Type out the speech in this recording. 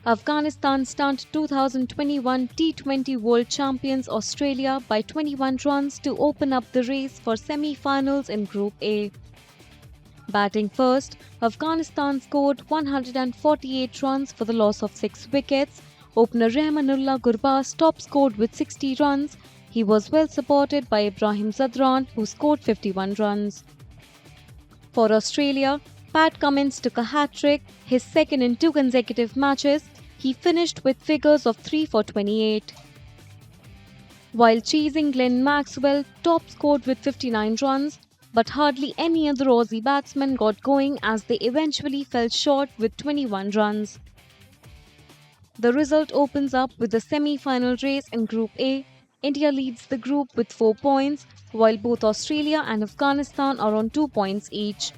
Afghanistan stunned 2021 T20 World Champions Australia by 21 runs to open up the race for semi-finals in Group A. Batting first, Afghanistan scored 148 runs for the loss of 6 wickets. Opener Rahmanullah Gurbaz top scored with 60 runs. He was well supported by Ibrahim Zadran, who scored 51 runs. For Australia, Pat Cummins took a hat-trick, his second in 2 consecutive matches. He finished with figures of 3 for 28. While chasing Glenn Maxwell, top scored with 59 runs, but hardly any other Aussie batsman got going as they eventually fell short with 21 runs. The result opens up with the semi-final race in Group A. India leads the group with 4 points, while both Australia and Afghanistan are on 2 points each.